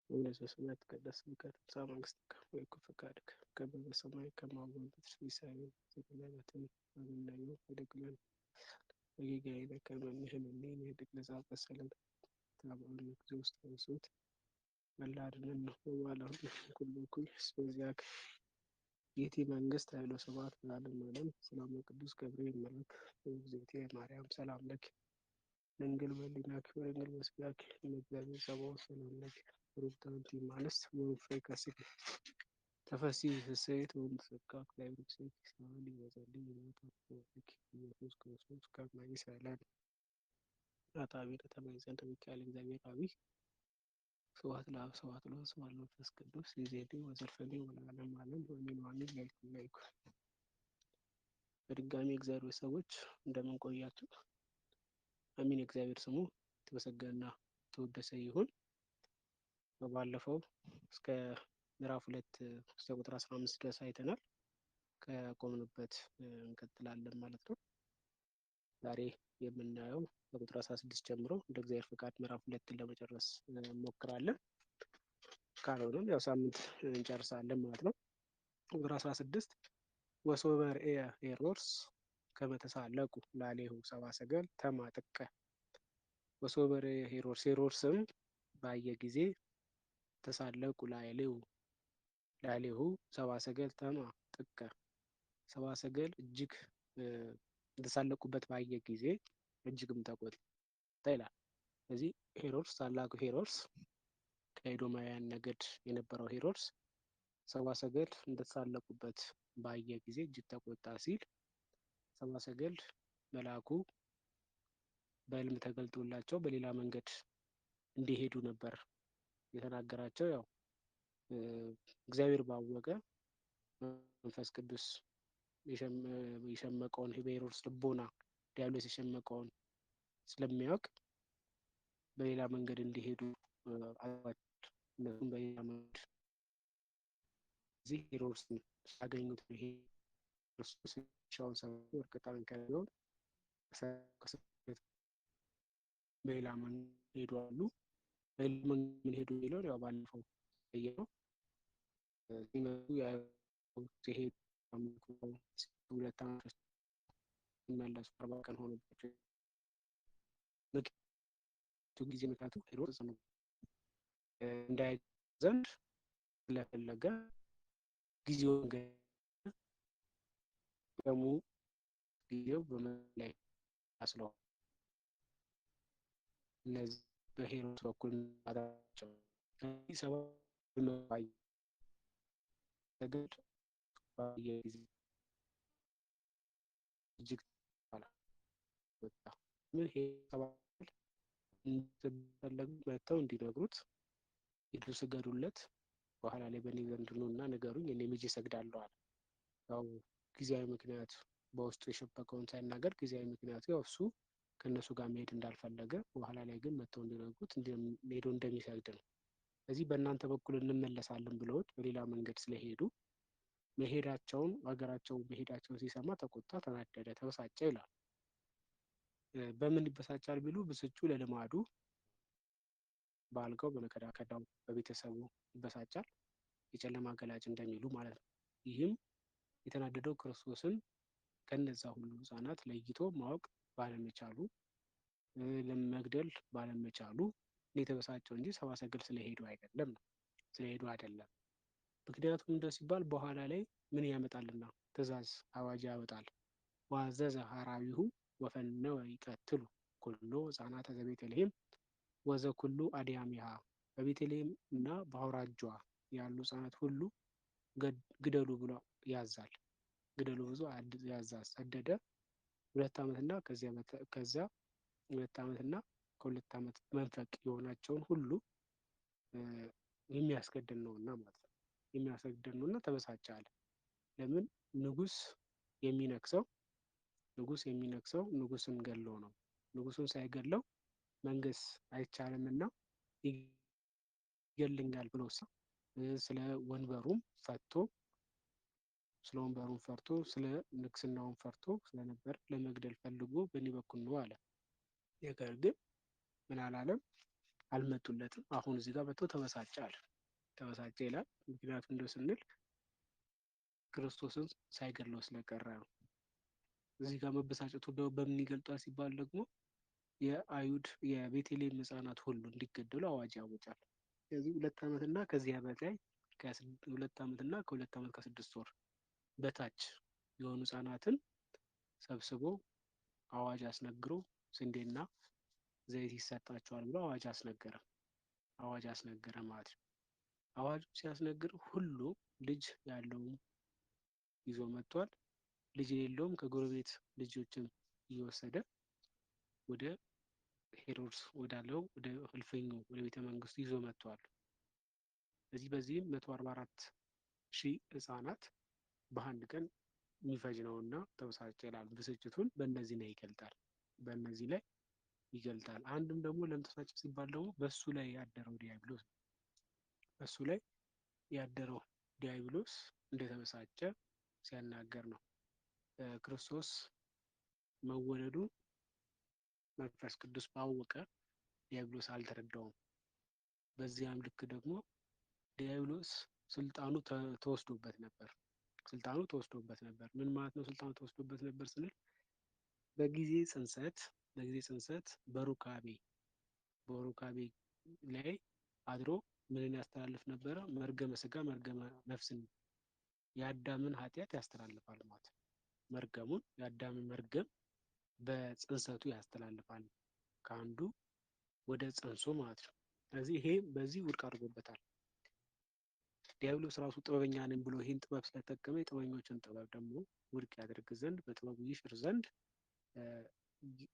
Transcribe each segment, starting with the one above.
ወዘሰማያት ይትቀደስ ስምከ ትምጻእ መንግሥትከ ወይኩን ፈቃድከ በከመ በሰማይ ከማሁ በምድር ሲሳየነ ዘለለዕለትነ ሀበነ ዮም ወኅድግ ለነ ወጌጋየነ ከመ ንሕነኒ ንኅድግ ለዘአበሰ ለነ ኢታብአነ እግዚኦ ውስተ ብእሲት እለ አድኅነነ ወባልሐነ እምኩሉ እኩይ እስመ ዚአከ ይእቲ መንግሥት ኃይል ወስብሐት ለዓለመ ዓለም። ሰላም ቅዱስ ገብርኤል መልአክ እግዝእትየ ማርያም ሰላም ለኪ ድንግል በኅሊናኪ ወድንግል በሥጋኪ እም እግዚአብሔር ጸባኦት ሰላም ለኪ ሩት አንቲ እምአንስት ወፍሬ ከርሥኪ ተፈሥሒ ፍሥሕት ወእምይእዜሰ እግዚአብሔር ምስሌኪ ሰአሊ ወጸልዪ በእንተ ወልድኪ ኢየሱስ ክርስቶስ ከመ ይስረይ ኃጣውኢነ ተማይጸን ሚካኤል እግዚአብሔር አብይ ስብሐት ለአብ ስብሐት ለወልድ ስብሐት ለመንፈስ ቅዱስ ይእዜኒ ወዘልፈኒ ወለዓለመ ዓለም አሜን ወአሜን። ለይኩን ለይኩን። በድጋሚ እግዚአብሔር ሰዎች እንደምን ቆያችሁ? አሚን። የእግዚአብሔር ስሙ የተመሰገነና የተወደሰ ይሁን። ባለፈው እስከ ምዕራፍ 2 እስከ ቁጥር 15 ድረስ አይተናል። ከቆምንበት እንቀጥላለን ማለት ነው። ዛሬ የምናየው ከቁጥር 16 ጀምሮ እንደ እግዚአብሔር ፈቃድ ምዕራፍ 2ን ለመጨረስ እንሞክራለን። ካልሆነም ያው ሳምንት እንጨርሳለን ማለት ነው። ቁጥር 16 ወሶበ ርእየ ሄሮድስ ከመ ተሳለቁ ላዕሌሁ ሰብአ ሰገል ተማጥቀ። ወሶበ ርእየ ሄሮድስ ሄሮድስም ባየ ጊዜ ተሳለቁ ላዕሌሁ ሰብአ ሰገል ተማጥቀ። ሰብአ ሰገል እጅግ የተሳለቁበት ባየ ጊዜ እጅግም ተቆጣ ይላል። ስለዚህ ሄሮድስ ታላቁ ሄሮድስ ከኤዶማውያን ነገድ የነበረው ሄሮድስ ሰብአ ሰገል እንደተሳለቁበት ባየ ጊዜ እጅግ ተቆጣ ሲል ሰብአ ሰገል መልአኩ በሕልም ተገልጦላቸው በሌላ መንገድ እንዲሄዱ ነበር የተናገራቸው። ያው እግዚአብሔር ባወቀ መንፈስ ቅዱስ የሸመቀውን በሄሮድስ ልቦና ዲያብሎስ የሸመቀውን ስለሚያውቅ በሌላ መንገድ እንዲሄዱ አዟቸው። እነሱም በሌላ መንገድ እዚህ ሄሮድስን ሲያገኙት ይሄ ክርስቶስ ሻውን ሰው እርቅጣን ከሆን በሌላ መንገድ ሄዱ አሉ። በሌላ መንገድ ሄዱ የሚለውን ያው ባለፈው ነው ሲመጡ ሲሄዱ ሁለት ዓመት ሲመለሱ 40 ቀን ሆኖባቸው ጊዜ ምክንያቱም ሄሮድስ ነው እንዳይ ዘንድ ስለፈለገ ጊዜውን ደሙ ጊዜው በመላይ አስለው እነዚህ በሄሮድስ በኩል አዳቸው ሰባይ ተገድ ባየ ጊዜ እጅግ ወጣ። ምን ይሄ ሰባል እንደፈለጉ መጥተው እንዲነግሩት ሂዱ ስገዱለት፣ በኋላ ላይ በእኔ ዘንድ ኑና ንገሩኝ እኔም ሄጄ እሰግዳለሁ አለ። ያው ጊዜያዊ ምክንያት በውስጡ የሸበቀውን ሳይናገር ጊዜያዊ ምክንያቱ ያው እሱ ከእነሱ ጋር መሄድ እንዳልፈለገ፣ በኋላ ላይ ግን መጥተው እንዲነግሩት ሄዶ እንደሚሰግድ ነው። ስለዚህ በእናንተ በኩል እንመለሳለን ብለውት በሌላ መንገድ ስለሄዱ መሄዳቸውን ሀገራቸው መሄዳቸውን ሲሰማ ተቆጣ፣ ተናደደ፣ ተበሳጨ ይላል። በምን ይበሳጫል ቢሉ ብስጩ ለልማዱ በአልጋው በመከዳከዳው በቤተሰቡ ይበሳጫል፣ የጨለማ ገላጭ እንደሚሉ ማለት ነው። ይህም የተናደደው ክርስቶስን ከነዛ ሁሉ ሕፃናት ለይቶ ማወቅ ባለመቻሉ ለመግደል ባለመቻሉ የተበሳጨው እንጂ ሰብአ ሰገል ስለሄዱ አይደለም ነው። ስለሄዱ አይደለም። ምክንያቱም እንደ ሲባል በኋላ ላይ ምን ያመጣልና ትእዛዝ አዋጅ ያወጣል። ወአዘዘ ሐራዊሁ ወፈነወ ይቀትሉ ኩሎ ሕፃናተ ዘቤተልሔም ወዘኩሉ አድያሚሃ። በቤተልሔም እና በአውራጇ ያሉ ሕፃናት ሁሉ ግደሉ ብሎ ያዛል። ግደሉ ብዙ ያዛል። ሰደደ 2 ዓመትና ከዚያ 2 ዓመትና ከ2 ዓመት መንፈቅ የሆናቸውን ሁሉ የሚያስገድል ነውና ማለት ነው። የሚያስገድል ነውና ተበሳጨ አለ። ለምን? ንጉስ የሚነክሰው ንጉስን ገሎ ነው። ንጉሱን ሳይገለው መንገስ አይቻልምና ይገልኛል ብሎ ስለ ወንበሩም ፈርቶ ስለ ንግስናውን ፈርቶ ስለነበር ለመግደል ፈልጎ በእኔ በኩል ነው አለ። ነገር ግን ምን አላለም? አልመጡለትም። አሁን እዚህ ጋር መጥቶ ተበሳጨ አለ። ተበሳጨ ይላል። ምክንያቱም እንደው ስንል ክርስቶስን ሳይገድለው ስለቀረ ነው። እዚህ ጋር መበሳጨቱ በምን ይገልጧል ሲባል ደግሞ የአይሁድ የቤተልሔም ሕፃናት ሁሉ እንዲገደሉ አዋጅ ያወጃል። ስለዚህ 2 ዓመት እና ከዚያ በላይ 2 ዓመት እና ከ2 ዓመት ከ6 ወር በታች የሆኑ ሕፃናትን ሰብስቦ አዋጅ አስነግሮ ስንዴና ዘይት ይሰጣቸዋል ብሎ አዋጅ አስነገረ። አዋጅ አስነገረ ማለት ነው። አዋጁ ሲያስነግር ሁሉ ልጅ ያለውም ይዞ መጥቷል። ልጅ የሌለውም ከጎረቤት ልጆችን እየወሰደ ወደ ሄሮድስ ወዳለው ወደ እልፍኙ ወደ ቤተ መንግስቱ ይዞ መጥቷል። በዚህም 144,000 ሕፃናት በአንድ ቀን የሚፈጅ ነው እና ተበሳጨ ይላል። ብስጭቱን በእነዚህ ላይ ይገልጣል። በእነዚህ ላይ ይገልጣል። አንድም ደግሞ ለምተሳጨ ሲባል ደግሞ በእሱ ላይ ያደረው ዲያብሎስ በእሱ ላይ ያደረው ዲያብሎስ እንደተበሳጨ ሲያናገር ነው። ክርስቶስ መወለዱ መንፈስ ቅዱስ ባወቀ ዲያብሎስ አልተረዳውም። በዚያም ልክ ደግሞ ዲያብሎስ ስልጣኑ ተወስዶበት ነበር። ስልጣኑ ተወስዶበት ነበር። ምን ማለት ነው? ስልጣኑ ተወስዶበት ነበር ስንል በጊዜ ጽንሰት በሩካቤ ላይ አድሮ ምንን ያስተላልፍ ነበረ? መርገመ ስጋ መርገመ ነፍስን የአዳምን ኃጢአት ያስተላልፋል ማለት ነው። መርገሙን የአዳምን መርገም በጽንሰቱ ያስተላልፋል ከአንዱ ወደ ጽንሱ ማለት ነው። ስለዚህ ይሄ በዚህ ውድቅ አድርጎበታል። ዲያብሎስ ራሱ ጥበበኛ ነኝ ብሎ ይህን ጥበብ ስለተጠቀመ የጥበበኞችን ጥበብ ደግሞ ውድቅ ያደርግ ዘንድ በጥበቡ ይሽር ዘንድ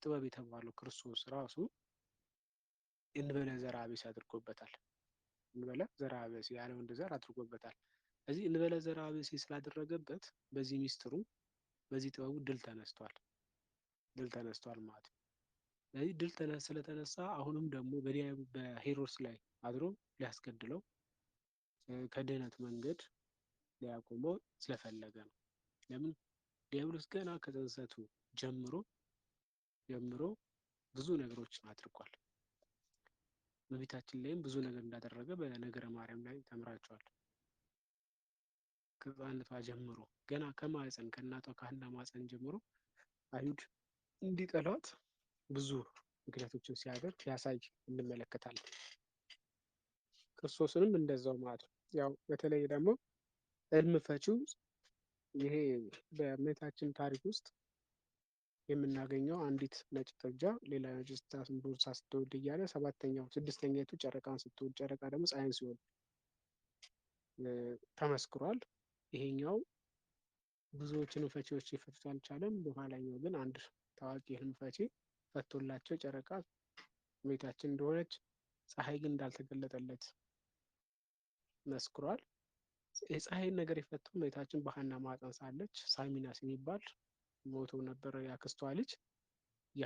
ጥበብ የተባለው ክርስቶስ ራሱ እንበለ ዘርአ ብእሲ አድርጎበታል። እንበለ ዘርአ ብእሲ ያለ ወንድ ዘር አድርጎበታል። ስለዚህ እንበለ ዘርአ ብእሲ ስላደረገበት በዚህ ሚስጥሩ በዚህ ጥበቡ ድል ተነስቷል ማለት ነው። ስለዚህ ድል ስለተነሳ አሁንም ደግሞ በሄሮድስ ላይ አድሮ ሊያስገድለው ከድህነት መንገድ ሊያቆመው ስለፈለገ ነው። ለምን? ዲያብሎስ ገና ከጽንሰቱ ጀምሮ ብዙ ነገሮችን አድርጓል። በቤታችን ላይም ብዙ ነገር እንዳደረገ በነገረ ማርያም ላይ ተምራቸዋል። ከሕፃንነቷ ጀምሮ ገና ከማህፀን ከእናቷ ከሐና ማህፀን ጀምሮ አይሁድ እንዲጠሏት ብዙ ምክንያቶችን ሲያሳይ እንመለከታለን። ክርስቶስንም እንደዛው ማለት ነው። ያው በተለይ ደግሞ ሕልም ፈቺው ይሄ በእምነታችን ታሪክ ውስጥ የምናገኘው አንዲት ነጭ ጥጃ ሌላ ነጭ እንስሳ ስትወልድ እያለ ስድስተኛይቱ ጨረቃን ስትወልድ ጨረቃ ደግሞ ፀሐይን ሲወልድ ተመስክሯል። ይሄኛው ብዙዎችን ፈቺዎች ሊፈቱት አልቻለም። በኋላኛው ግን አንድ ታዋቂ ሕልም ፈቺ ፈቶላቸው ጨረቃ እመቤታችን እንደሆነች ፀሐይ ግን እንዳልተገለጠለት መስክሯል። የፀሐይን ነገር የፈታው እመቤታችን በሐና ማህፀን ሳለች ሳሚናስ የሚባል ሞቶ ነበረ ያክስቷ ልጅ። ያ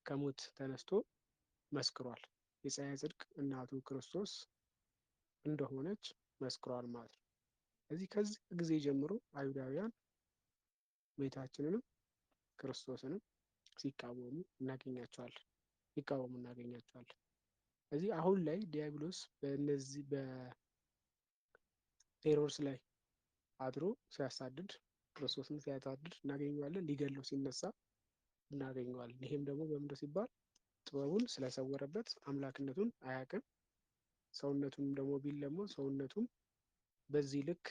ከሞት ተነስቶ መስክሯል። የፀሐይ ጽድቅ እናቱ ክርስቶስ እንደሆነች መስክሯል ማለት ነው። ከዚህ ጊዜ ጀምሮ አይሁዳውያን እመቤታችንንም ክርስቶስንም ሲቃወሙ እናገኛቸዋለን። ስለዚህ አሁን ላይ ዲያብሎስ በእነዚህ በሄሮድስ ላይ አድሮ ሲያሳድድ ክርስቶስን ሲያሳድድ እናገኘዋለን። ሊገለው ሲነሳ እናገኘዋለን። ይሄም ደግሞ በምንድን ሲባል ጥበቡን ስለሰወረበት አምላክነቱን አያውቅም። ሰውነቱን ደግሞ ቢል ደግሞ ሰውነቱን በዚህ ልክ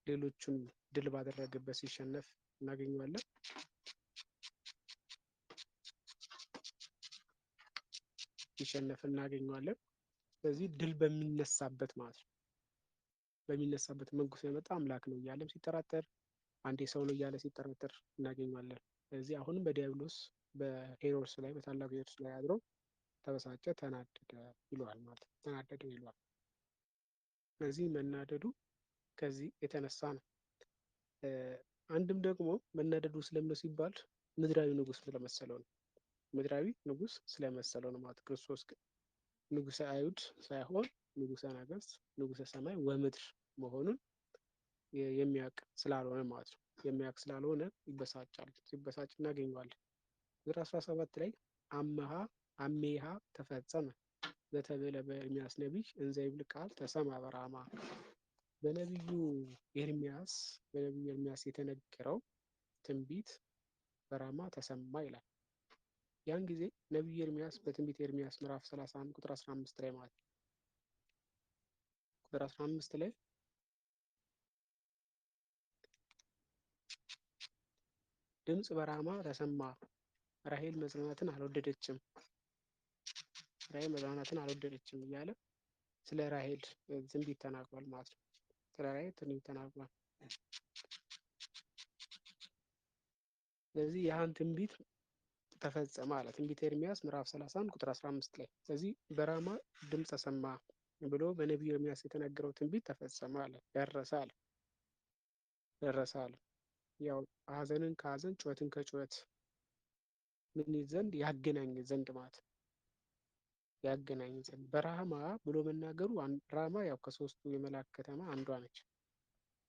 ሌሎቹን ድል ባደረገበት ሲሸነፍ እናገኘዋለን። ስለዚህ ድል በሚነሳበት ማለት ነው። በሚነሳበት መንኩስ የመጣ አምላክ ነው እያለም ሲጠራጠር፣ አንዴ ሰው ነው እያለ ሲጠራጠር እናገኘዋለን። ስለዚህ አሁንም በሄሮድስ ላይ በታላቁ ሄሮድስ ላይ አድሮ ተበሳጨ፣ ተናደደ ይለዋል ማለት ነው። ተናደደ ይለዋል። ስለዚህ መናደዱ ከዚህ የተነሳ ነው። አንድም ደግሞ መናደዱ ስለምን ሲባል ምድራዊ ንጉሥ ስለመሰለው ነው። ምድራዊ ንጉሥ ስለመሰለው ነው ማለት። ክርስቶስ ግን ንጉሠ አይሁድ ሳይሆን ንጉሠ ነገሥት ንጉሠ ሰማይ ወምድር መሆኑን የሚያውቅ ስላልሆነ ማለት ነው። የሚያውቅ ስላልሆነ ይበሳጫል። ሲበሳጭ እናገኘዋለን። ቁጥር 17 ላይ አሜሃ ተፈጸመ ዘተብዕለ በኤርምያስ ነቢይ እንዘ ይብል ቃል ተሰምዐ በራማ። በነቢዩ ኤርምያስ የተነገረው ትንቢት በራማ ተሰማ ይላል። ያን ጊዜ ነቢዩ ኤርምያስ በትንቢተ ኤርምያስ ምዕራፍ 31 ቁጥር 15 ላይ ማለት ነው። ቁጥር 15 ላይ ድምፅ በራማ ተሰማ፣ ራሔል መጽናናትን አልወደደችም፣ ራሔል መጽናናትን አልወደደችም እያለ ስለ ራሔል ትንቢት ተናግሯል ማለት ነው። ስለ ራሔል ትንቢት ተናግሯል። ስለዚህ ያን ትንቢት ተፈጸመ አለ። ትንቢተ ኤርምያስ ምዕራፍ 31 ቁጥር 15 ላይ። ስለዚህ በራማ ድምፅ ተሰማ ብሎ በነቢዩ ኤርምያስ የተነገረው ትንቢት ተፈጸመ አለ። ደረሰ አለ። ደረሰ አለ። ያው ሐዘንን ከሐዘን ጩኸትን ከጩኸት ምን ይል ዘንድ ያገናኝ ዘንድ ማለት ነው። ያገናኝ ዘንድ በራማ ብሎ መናገሩ ራማ ያው ከሶስቱ የመላክ ከተማ አንዷ ነች።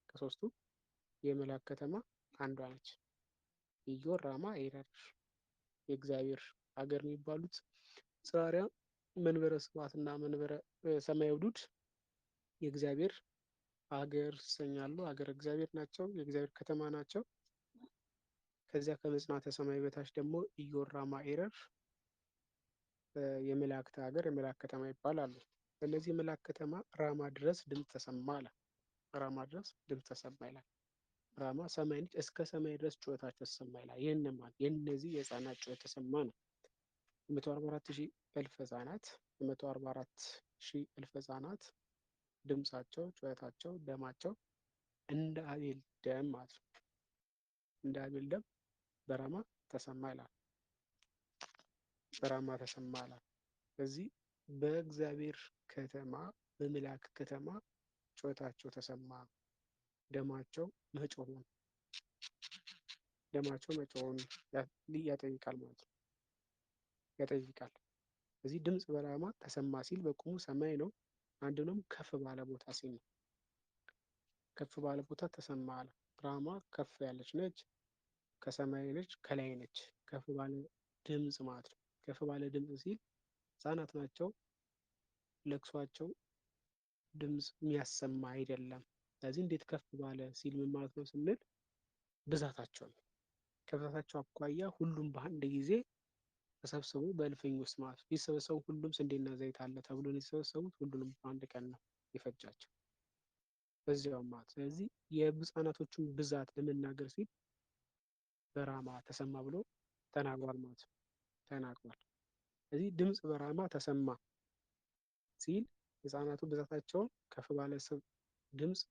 ከሶስቱ የመላክ ከተማ አንዷ ነች። ኢዮር፣ ራማ፣ ኤረር የእግዚአብሔር ሀገር የሚባሉት ጽራሪያ መንበረ ስብሐትና መንበረ ሰማየ ውዱድ የእግዚአብሔር ሀገር ይሰኛሉ። ሀገር እግዚአብሔር ናቸው። የእግዚአብሔር ከተማ ናቸው። ከዚያ ከመጽናተ ሰማይ በታች ደግሞ ኢዮር፣ ራማ፣ ኤረር የመላእክት ሀገር የመላእክት ከተማ ይባላሉ። በእነዚህ የመላእክት ከተማ ራማ ድረስ ድምፅ ተሰማ አለ። ራማ ድረስ ድምፅ ተሰማ ይላል። ራማ ሰማይ ነች። እስከ ሰማይ ድረስ ጩኸታቸው ተሰማ ይላል። ይህን ማለት የእነዚህ የህፃናት ጩኸት ተሰማ ነው። 144,000 እልፍ ህፃናት 144,000 እልፍ ህፃናት ድምፃቸው፣ ጩኸታቸው፣ ደማቸው እንደ አቤል ደም ማለት ነው። እንደ አቤል ደም በራማ ተሰማ ይላል። በራማ ተሰማ ይላል። ስለዚህ በእግዚአብሔር ከተማ በመላክ ከተማ ጩኸታቸው ተሰማ፣ ደማቸው መጮሁን ያጠይቃል ማለት ነው። ያጠይቃል። ስለዚህ ድምፅ በራማ ተሰማ ሲል በቁሙ ሰማይ ነው። አንድንም ከፍ ባለ ቦታ ሲል ነው። ከፍ ባለ ቦታ ተሰማ አለ። ራማ ከፍ ያለች ነች፣ ከሰማይ ነች፣ ከላይ ነች። ከፍ ባለ ድምፅ ማለት ነው። ከፍ ባለ ድምፅ ሲል ህፃናት ናቸው። ለቅሷቸው ድምፅ የሚያሰማ አይደለም። ስለዚህ እንዴት ከፍ ባለ ሲል ምን ማለት ነው ስንል ብዛታቸው ነው። ከብዛታቸው አኳያ ሁሉም በአንድ ጊዜ ተሰብስቦ በእልፍኝ ውስጥ ማለት ቢሰበሰቡ ሁሉም ስንዴና ዘይት አለ ተብሎ የተሰበሰቡት ሁሉንም በአንድ ቀን ነው የፈጃቸው በዚያው ማለት። ስለዚህ የህፃናቶቹን ብዛት ለመናገር ሲል በራማ ተሰማ ብሎ ተናግሯል ማለት ነው። ተናግሯል። ስለዚህ ድምፅ በራማ ተሰማ ሲል ህፃናቱ ብዛታቸውን ከፍ ባለ ድምፅ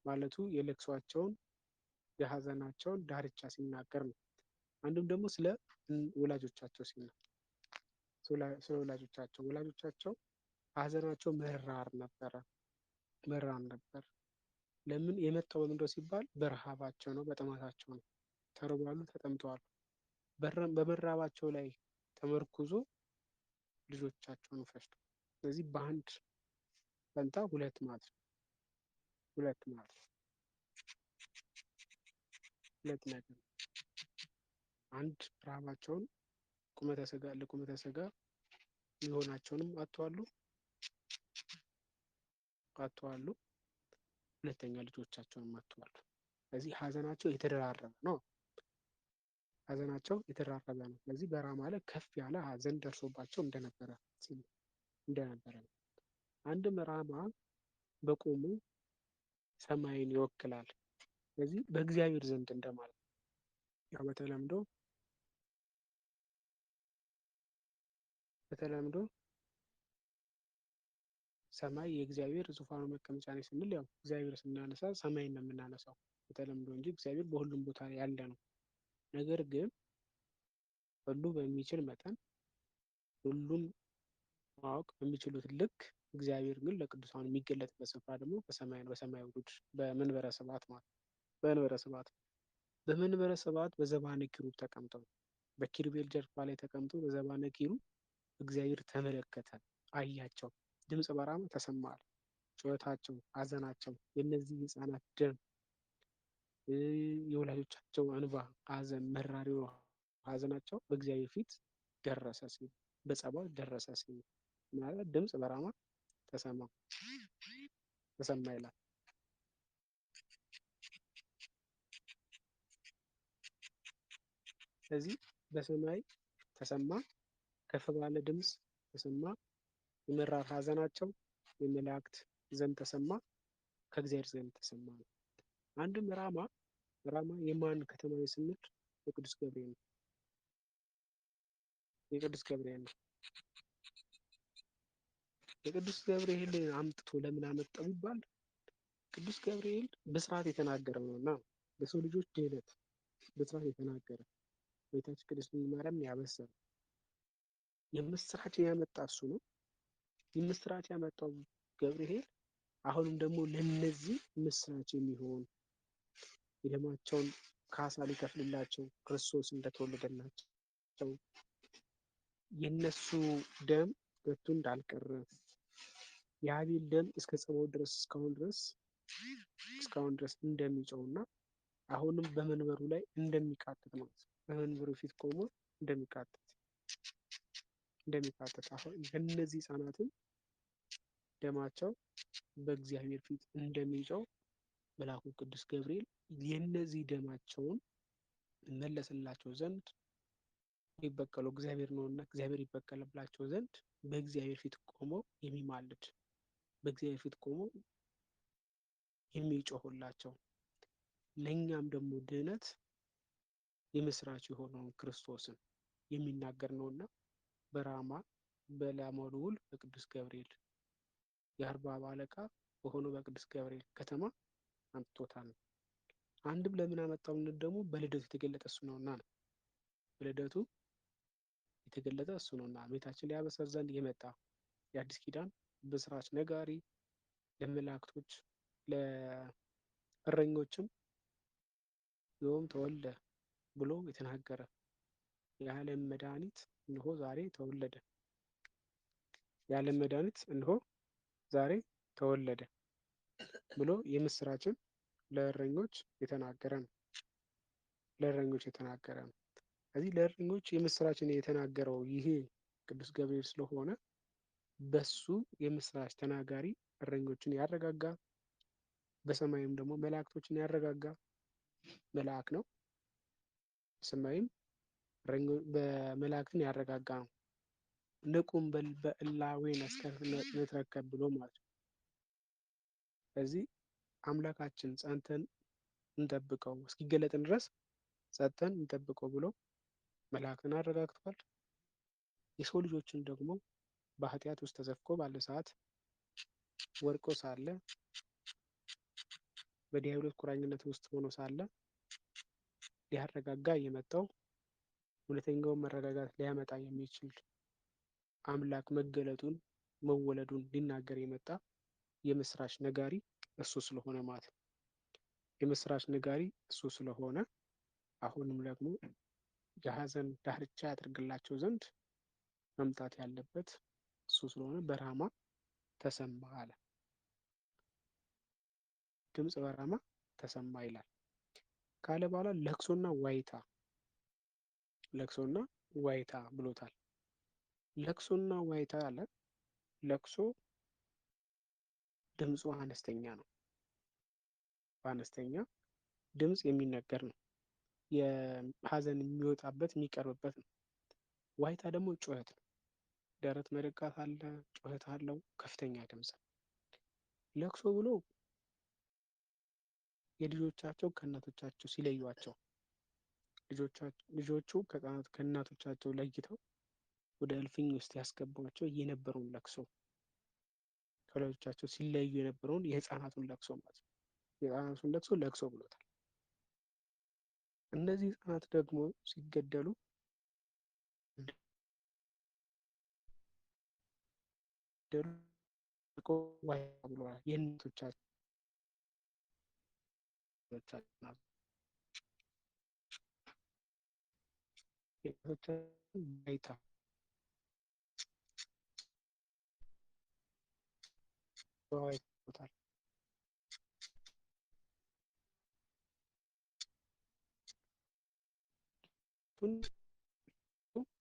ማለቱ የለቅሷቸውን የሀዘናቸውን ዳርቻ ሲናገር ነው። አንድም ደግሞ ስለ ወላጆቻቸው ሲል ነው። ስለ ወላጆቻቸው ሀዘናቸው መራር ነበረ። ለምን የመጣው ምንድነው ሲባል በረሃባቸው ነው፣ በጥማታቸው ነው። ተርበዋል፣ ተጠምተዋል። በመራባቸው ላይ ተመርኩዞ ልጆቻቸውን ፈጅቷል። ስለዚህ በአንድ ፈንታ ሁለት ማለት ነው። ሁለት ነገር አንድ ረሃባቸውን ለቁመተ ስጋ ሊሆናቸውንም አጥተዋል። ሁለተኛ ልጆቻቸውንም አጥተዋል። ስለዚህ ሀዘናቸው የተደራረበ ነው። ስለዚህ በራማ ላይ ከፍ ያለ ሀዘን ደርሶባቸው እንደነበረ ነው። አንድም ራማ በቆሙ ሰማይን ይወክላል። ስለዚህ በእግዚአብሔር ዘንድ እንደማለት ነው። ያው በተለምዶ ሰማይ የእግዚአብሔር ዙፋኑ መቀመጫ ነው ስንል ያው እግዚአብሔር ስናነሳ ሰማይን ነው የምናነሳው በተለምዶ እንጂ እግዚአብሔር በሁሉም ቦታ ያለ ነው። ነገር ግን ሁሉ በሚችል መጠን ሁሉም ማወቅ በሚችሉት ልክ እግዚአብሔር ግን ለቅዱሳኑ የሚገለጥበት ስፍራ ደግሞ በሰማይ ነው። በሰማይ ውዱድ በመንበረ ስብሐት ማለት በመንበረ ስብሐት በዘባነ ኪሩብ ተቀምጠው በኪሩቤል ጀርባ ላይ ተቀምጦ በዘባነ ኪሩብ እግዚአብሔር ተመለከተ፣ አያቸው። ድምፅ በራማ ተሰማ፣ ጩኸታቸው፣ ሀዘናቸው፣ የእነዚህ ህፃናት ደም፣ የወላጆቻቸው እንባ፣ ሀዘን፣ መራሪው ሀዘናቸው በእግዚአብሔር ፊት ደረሰ ሲል በጸባዖት ደረሰ ሲል ማለት ድምፅ በራማ ተሰማ ተሰማ ይላል። ስለዚህ በሰማይ ተሰማ፣ ከፍ ባለ ድምፅ ተሰማ፣ የመራር ሐዘናቸው የመላእክት ዘንድ ተሰማ፣ ከእግዚአብሔር ዘንድ ተሰማ ነው። አንድም ራማ የማን ከተማ ስንል የቅዱስ ገብርኤል ነው። የቅዱስ ገብርኤል ነው። የቅዱስ ገብርኤል አምጥቶ ለምን አመጣው ይባል? ቅዱስ ገብርኤል ብስራት የተናገረው ነው እና ለሰው ልጆች ድህነት ብስራት የተናገረ ቤታችን ቅድስት ድንግል ማርያም ያበሰረ የምስራችን ያመጣ እሱ ነው። የምስራች ያመጣው ገብርኤል አሁንም ደግሞ ለነዚህ ምስራች የሚሆን የደማቸውን ካሳ ሊከፍልላቸው ክርስቶስ እንደተወለደላቸው የነሱ ደም ከንቱ እንዳልቀረ የአቤል ደም እስከ ጸባዖት ድረስ እስካሁን ድረስ እንደሚጮውና አሁንም በመንበሩ ላይ እንደሚቃጥት ማለት ነው። በመንበሩ ፊት ቆሞ እንደሚቃጥት አሁን ለእነዚህ ህጻናትም ደማቸው በእግዚአብሔር ፊት እንደሚጮው መልአኩ ቅዱስ ገብርኤል የነዚህ ደማቸውን መለስላቸው ዘንድ ይበቀለው እግዚአብሔር ነውና እግዚአብሔር ይበቀልላቸው ዘንድ በእግዚአብሔር ፊት ቆሞ የሚማልድ በእግዚአብሔር ፊት ቆሞ የሚጮሁላቸው ለእኛም ደግሞ ድህነት የምስራች የሆነውን ክርስቶስን የሚናገር ነውና በራማ በላመ ልዑል በቅዱስ ገብርኤል የአርባብ አለቃ በሆነው በቅዱስ ገብርኤል ከተማ አምጥቶታል። አንድም ለምን አመጣው ደግሞ በልደቱ የተገለጠ እሱ ነውና ነው። በልደቱ የተገለጠ እሱ ነውና ቤታችን ሊያበሰር ዘንድ የመጣ የአዲስ ኪዳን ብስራች ነጋሪ ለመላእክቶች ለእረኞችም ዮም ተወልደ ብሎ የተናገረ የዓለም መድኃኒት እንሆ ዛሬ ተወለደ። የዓለም መድኃኒት እንሆ ዛሬ ተወለደ ብሎ የምስራችን ለእረኞች የተናገረ ነው። ለእረኞች የተናገረ ነው። ስለዚህ ለእረኞች የምስራችን የተናገረው ይሄ ቅዱስ ገብርኤል ስለሆነ በሱ የምስራች ተናጋሪ እረኞችን ያረጋጋ፣ በሰማይም ደግሞ መላእክቶችን ያረጋጋ መልአክ ነው። በሰማይም በመላእክትን ያረጋጋ ነው። ንቁም በእላዌነ እስከ ንትረከብ ብሎ ማለት ነው። ስለዚህ አምላካችን ጸንተን እንጠብቀው እስኪገለጥን ድረስ ጸንተን እንጠብቀው ብሎ መላእክትን አረጋግቷል። የሰው ልጆችን ደግሞ በኃጢአት ውስጥ ተዘፍቆ ባለ ሰዓት ወድቆ ሳለ በዲያብሎስ ቁራኝነት ውስጥ ሆኖ ሳለ ሊያረጋጋ የመጣው እውነተኛውን መረጋጋት ሊያመጣ የሚችል አምላክ መገለጡን መወለዱን ሊናገር የመጣ የምስራች ነጋሪ እሱ ስለሆነ ማለት ነው። የምስራች ነጋሪ እሱ ስለሆነ አሁንም ደግሞ የሀዘን ዳርቻ ያደርግላቸው ዘንድ መምጣት ያለበት እሱ ስለሆነ በራማ ተሰማ አለ። ድምፅ በራማ ተሰማ ይላል ካለ በኋላ ለቅሶና ዋይታ ብሎታል። ለቅሶና ዋይታ አለ። ለቅሶ ድምፁ አነስተኛ ነው። በአነስተኛ ድምፅ የሚነገር ነው። የሀዘን የሚወጣበት የሚቀርብበት ነው። ዋይታ ደግሞ ጩኸት ነው። ደረት መደቃት አለ፣ ጩኸት አለው፣ ከፍተኛ ድምፅ። ለቅሶ ብሎ የልጆቻቸው ከእናቶቻቸው ሲለዩቸው ልጆቹ ከእናቶቻቸው ለይተው ወደ እልፍኝ ውስጥ ያስገቧቸው የነበረውን ለቅሶ ከወላጆቻቸው ሲለዩ የነበረውን የህፃናቱን ለቅሶ ማለት ነው። የህፃናቱን ለቅሶ ብሎታል። እነዚህ ህፃናት ደግሞ ሲገደሉ ዋይታ ብለዋል። የእናቶቻቸው ዋይታ ይታል።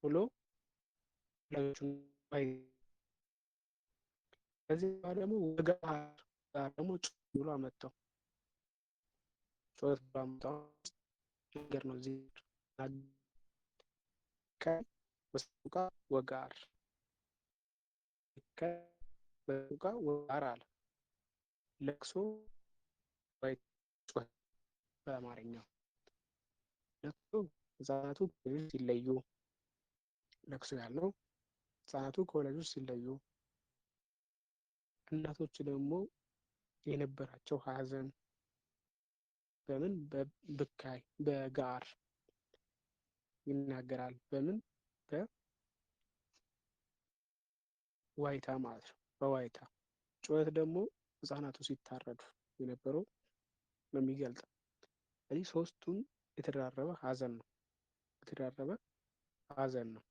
ብሎ ከዚህ በኋላ ደግሞ ወገዓር ጋር ደግሞ ጩኸት ብሎ አመጣው። ጩኸት ብሎ አመጣው ነገር ነው። እዚህ በሰቆቃ ወገዓር በሰቆቃ ወገዓር አለ። ለቅሶ ወይ ጩኸት በአማርኛው ለቅሶ ህጻናቱ ሲለዩ፣ ለቅሶ ያለው ህጻናቱ ከወላጆች ሲለዩ፣ እናቶች ደግሞ የነበራቸው ሀዘን በምን በብካይ በጋር ይናገራል። በምን በዋይታ ማለት ነው። በዋይታ ጩኸት ደግሞ ህጻናቱ ሲታረዱ የነበረው ነው የሚገልጠው። ስለዚህ ሶስቱን የተደራረበ ሀዘን ነው። የተደራረበ ሀዘን ነው።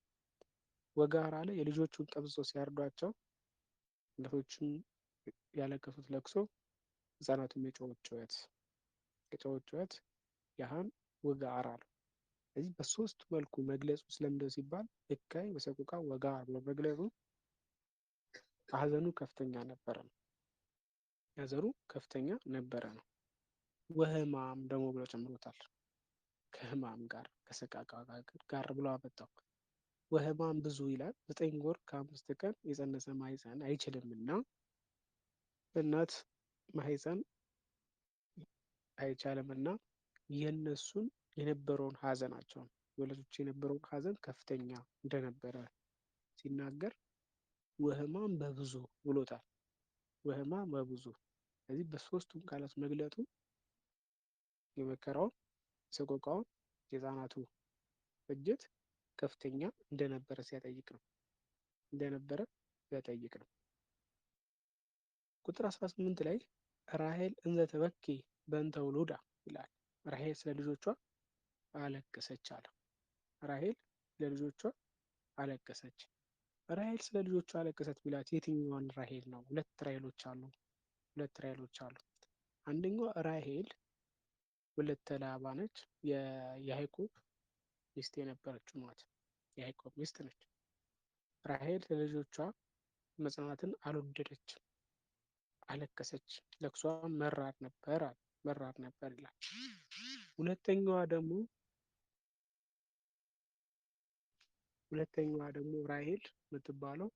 ወጋር አለ የልጆቹን ጠብሶ ሲያርዷቸው እናቶችም ያለቀሱት ለቅሶ፣ ህጻናቱም የጮሁት ጩኸት ያህን ወጋር አለ። ስለዚህ በሶስት መልኩ መግለጹ ስለምንድነው ሲባል ብካይ በሰቆቃ ወጋር ብሎ መግለጹ ሀዘኑ ከፍተኛ ነበረ ነው። ሀዘኑ ከፍተኛ ነበረ ነው። ወህማም ደግሞ ብሎ ጨምሮታል። ከህማም ጋር ከሰቃቃ ጋር ብሎ አመጣው። ወህማም ብዙ ይላል። 9 ወር ከ5 ቀን የጸነሰ ማህፀን አይችልምና እናት ማህፀን አይቻልምና የነሱን የነበረውን ሀዘናቸውን ወላጆች የነበረውን ሀዘን ከፍተኛ እንደነበረ ሲናገር ወህማም በብዙ ብሎታል። ወህማም በብዙ። ስለዚህ በሶስቱም ቃላት መግለጡ የመከራውን፣ ሰቆቃውን፣ የህፃናቱ ፍጅት ከፍተኛ እንደነበረ ሲያጠይቅ ነው። ቁጥር 18 ላይ ራሄል እንዘ ተበኪ በእንተ ውሉዳ ይላል። ራሄል ስለ ልጆቿ አለቀሰች አለ። ራሄል ስለ ልጆቿ አለቀሰች። ራሄል ስለ ልጆቿ አለቀሰች ቢላት የትኛዋን ራሄል ነው? ሁለት ራሄሎች አሉ። አንደኛው ራሄል ወለተ ላባ ነች። የያዕቆብ ሚስት የነበረችው ናት። የያዕቆብ ሚስት ነች። ራሄል ለልጆቿ መጽናናትን አልወደደችም፣ አለቀሰች። ለቅሷ መራር ነበር ይላል። ሁለተኛዋ ደግሞ ራሄል የምትባለው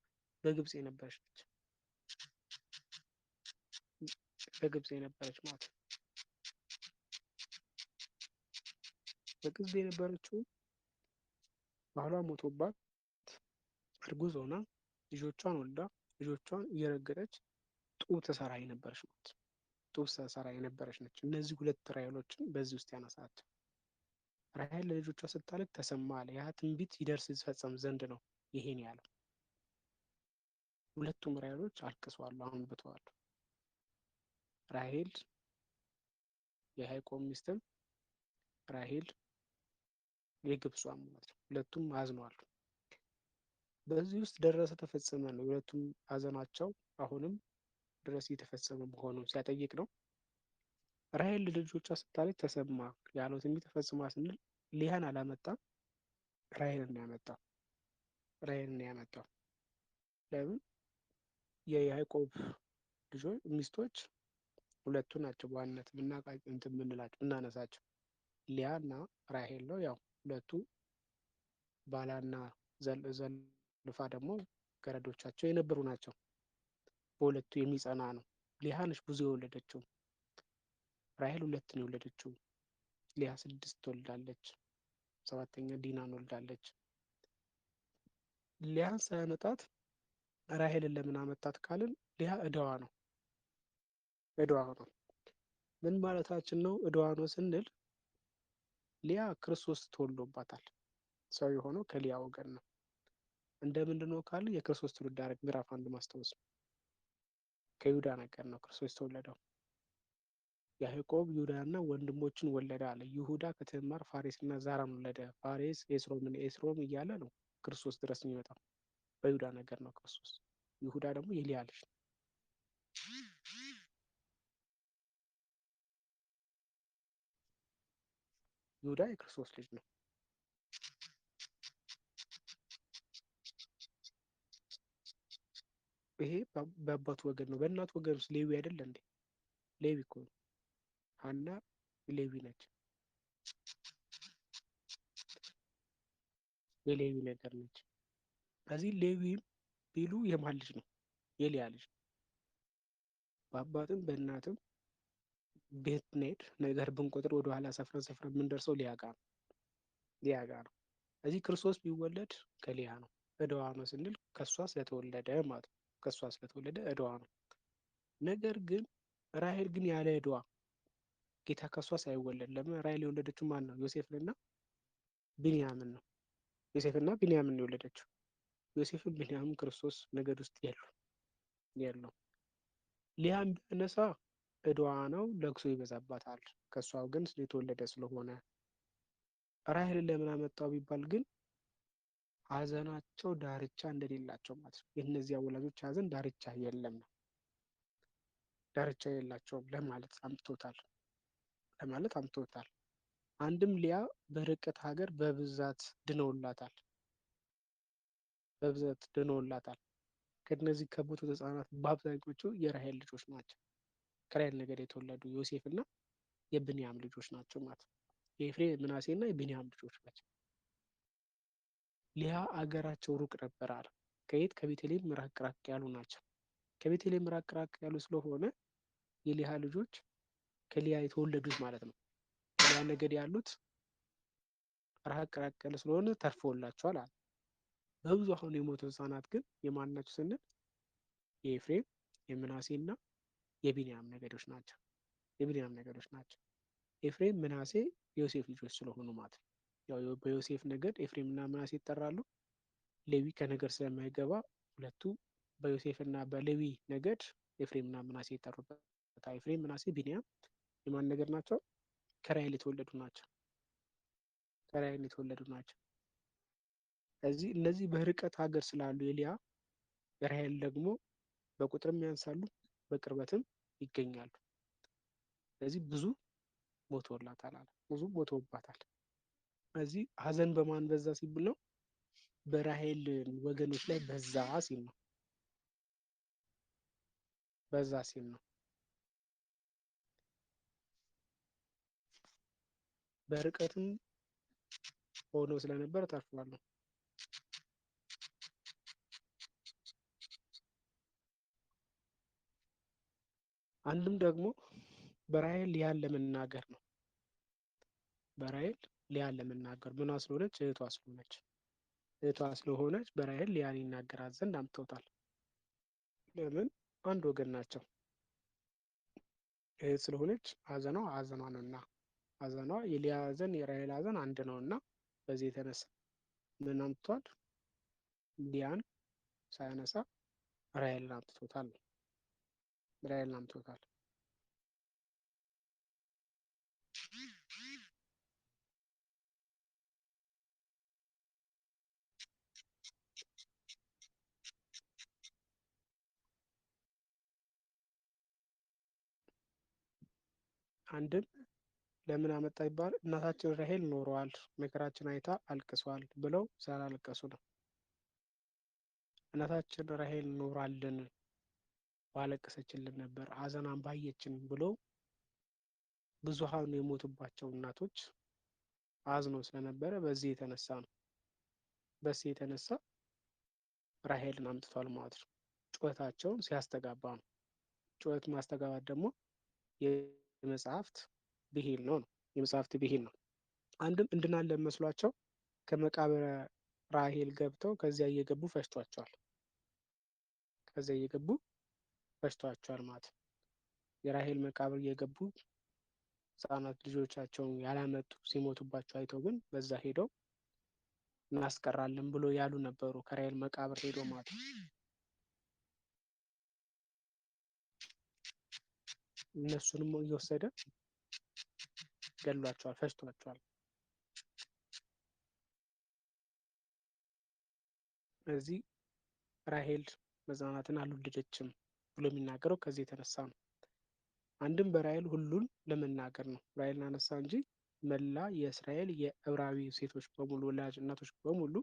በግብጽ የነበረች ነች። በግብጽ የነበረች ማለት ነው። በግብጽ የነበረችው ባሏ ሞቶባት እርጉዝ ሆና ልጆቿን ወልዳ ልጆቿን እየረገጠች ጡብ ተሰራ የነበረች ነች። እነዚህ ሁለት ራሄሎችን በዚህ ውስጥ ያነሳቸው። ራሄል ለልጆቿ ስታለቅ ተሰማ አለ። ያ ትንቢት ይደርስ ይፈጸም ዘንድ ነው ይሄን ያለው። ሁለቱም ራሄሎች አልቅሰዋል፣ አንብተዋል። ራሄል የያዕቆብ ሚስትም ራሄል የግብጿ ማለት ነው። ሁለቱም አዝነዋል። በዚህ ውስጥ ደረሰ ተፈጸመ ነው። ሁለቱም ሀዘናቸው አሁንም ድረስ እየተፈጸመ መሆኑን ሲያጠይቅ ነው። ራሄል ለልጆቿ ስታለቅስ ተሰማ ያለው ትንቢት ተፈጽሟ ስንል ሊያን አላመጣም፣ ራሄልን ያመጣው። ለምን? የያዕቆብ ልጆች ሚስቶች ሁለቱ ናቸው በዋናነት የምናነሳቸው ሊያ እና ራሄል ነው። ያው ሁለቱ ባላና ዘልፋ ደግሞ ገረዶቻቸው የነበሩ ናቸው። በሁለቱ የሚጸና ነው። ሊያ ነች ብዙ የወለደችው። ራሄል 2 ነው የወለደችው። ሊያ 6 ትወልዳለች። 7ኛ ዲናን ወልዳለች። ሊያን ሳያመጣት ራሄልን ለምን አመጣት ካልን ሊያ እዳዋ ነው። ምን ማለታችን ነው? እዳዋ ነው ስንል ሊያ ክርስቶስ ተወልዶባታል። ሰው የሆነው ከሊያ ወገን ነው። እንደምንድን ነው ካልን የክርስቶስ ትውልድ ሐረግ ምዕራፍ 1 ማስታወስ ነው። ከይሁዳ ነገር ነው ክርስቶስ የተወለደው። ያዕቆብ ይሁዳና ወንድሞችን ወለደ አለ። ይሁዳ ከትዕማር ፋሬስና ዛራን ወለደ። ፋሬስ ኤስሮም እያለ ነው ክርስቶስ ድረስ የሚመጣው። በይሁዳ ነገር ነው ክርስቶስ። ይሁዳ ደግሞ የሊያ ልጅ ነው። ይሁዳ የክርስቶስ ልጅ ነው። ይሄ በአባቱ ወገን ነው። በእናቱ ወገን ውስጥ ሌዊ አይደለ እንዴ? ሌዊ እኮ ነው። ሀና ሌዊ ነች። የሌዊ ነገር ነች። ከዚህ ሌዊም ቢሉ የማን ልጅ ነው? የሊያ ልጅ። በአባትም በእናትም ቤት ነድ ነገር ብንቆጥር ወደኋላ ሰፍረን የምንደርሰው ሊያ ጋር ነው። ሊያ ጋር ነው። እዚህ ክርስቶስ ቢወለድ ከሊያ ነው። እደዋ ነው ስንል ከእሷ ስለተወለደ ማለት ነው። ከእሷ ስለተወለደ እደዋ ነው። ነገር ግን ራሄል ግን ያለ እደዋ ጌታ ከእሷ ሳይወለድ፣ ለምን ራሄል የወለደችው ማን ነው? ዮሴፍንና ቢንያምን ነው። ዮሴፍና ቢንያምን የወለደችው። ዮሴፍን ቢንያምን ክርስቶስ ነገድ ውስጥ የለው። ሊያም ቢያነሳ እድዋ ነው፣ ለቅሶ ይበዛባታል። ከእሷ ግን የተወለደ ስለሆነ። ራሄልን ለምን አመጣው ቢባል ግን ሀዘናቸው ዳርቻ እንደሌላቸው ማለት ነው። የእነዚያ ወላጆች ሀዘን ዳርቻ የለም ነው፣ ዳርቻ የላቸውም ለማለት አምጥቶታል። አንድም ሊያ በርቀት ሀገር በብዛት ድነውላታል። ከነዚህ ከሞቱት ህጻናት በአብዛኞቹ የራሄል ልጆች ናቸው። ከራሄል ነገድ የተወለዱ ዮሴፍ እና የብንያም ልጆች ናቸው ማለት ነው። የኤፍሬም ምናሴ እና የብንያም ልጆች ናቸው። ሊያ አገራቸው ሩቅ ነበር አለ። ከየት? ከቤተልሔም ራቅ ራቅ ያሉ ናቸው። ከቤተልሔም ራቅ ራቅ ያሉ ስለሆነ የሊያ ልጆች ከሊያ የተወለዱት ማለት ነው። ከሊያ ነገድ ያሉት ራቅ ራቅ ያሉ ስለሆነ ተርፎላቸዋል አለ። በብዙ አሁን የሞቱ ህጻናት ግን የማን ናቸው ስንል የኤፍሬም የምናሴ እና የቢንያም ነገዶች ናቸው። የቢንያም ነገዶች ናቸው። ኤፍሬም ምናሴ የዮሴፍ ልጆች ስለሆኑ ማለት ነው። ያው በዮሴፍ ነገድ ኤፍሬም እና ምናሴ ይጠራሉ። ሌዊ ከነገድ ስለማይገባ ሁለቱ በዮሴፍ እና በሌዊ ነገድ ኤፍሬም እና ምናሴ ይጠሩበት። ኤፍሬም፣ ምናሴ፣ ቢንያም የማን ነገድ ናቸው? ከራሄል የተወለዱ ናቸው። ከራሄል የተወለዱ ናቸው። እዚህ እነዚህ በርቀት ሀገር ስላሉ የሊያ የራሄል ደግሞ በቁጥርም ያንሳሉ፣ በቅርበትም ይገኛሉ። ስለዚህ ብዙ ሞቶላታል አለ። ብዙ ሞቶባታል። እዚህ ሀዘን በማን በዛ ሲብል ነው? በራሄል ወገኖች ላይ በዛ ሲል ነው። በዛ ሲል ነው። በርቀትም ሆኖ ስለነበር ተርፏል ነው። አንድም ደግሞ በራሄል ሊያን ለመናገር ነው። በራሄል ሊያን ለመናገር ምኗ ስለሆነች? እህቷ ስለሆነች በራሄል ሊያን ይናገራት ዘንድ አምጥተውታል። ለምን? አንድ ወገን ናቸው። እህት ስለሆነች ሀዘኗ ነውና፣ ሀዘኗ የሊያ ሀዘን የራሄል ሀዘን አንድ ነውና በዚህ የተነሳ ምን አምጥቷል? ሊያን ሳያነሳ ራሄልን አምጥቶታል። አንድም ለምን አመጣ ይባል? እናታችን ራሄል ኖረዋል፣ መከራችን አይታ አልቅሷል ብለው ስላላለቀሱ ነው። እናታችን ራሄል ኖራልን ባለቀሰችልን ነበር፣ ሀዘናን ባየችን ብለው ብዙሃኑ የሞቱባቸው እናቶች አዝነው ስለነበረ በዚህ የተነሳ ራሄልን አምጥቷል ማለት ነው። ጩኸታቸውን ሲያስተጋባ ነው። ጩኸት ማስተጋባት ደግሞ የመጽሐፍት ብሂል ነው። የመጽሐፍት ብሂል ነው። አንድም እንድናለን መስሏቸው ከመቃብረ ራሄል ገብተው ከዚያ እየገቡ ፈጅቷቸዋል ማለት ነው። የራሄል መቃብር እየገቡ ህጻናት ልጆቻቸውን ያላመጡ ሲሞቱባቸው አይተው ግን በዛ ሄደው እናስቀራለን ብሎ ያሉ ነበሩ። ከራሄል መቃብር ሄዶ ማለት ነው። እነሱንም እየወሰደ ገድሏቸዋል፣ ፈጅቷቸዋል። እዚህ ራሄል ህጻናትን አልወለደችም ብሎ የሚናገረው ከዚህ የተነሳ ነው። አንድም በራሄል ሁሉን ለመናገር ነው። ራሄልን አነሳ እንጂ መላ የእስራኤል የዕብራዊ ሴቶች በሙሉ ወላጅ እናቶች በሙሉ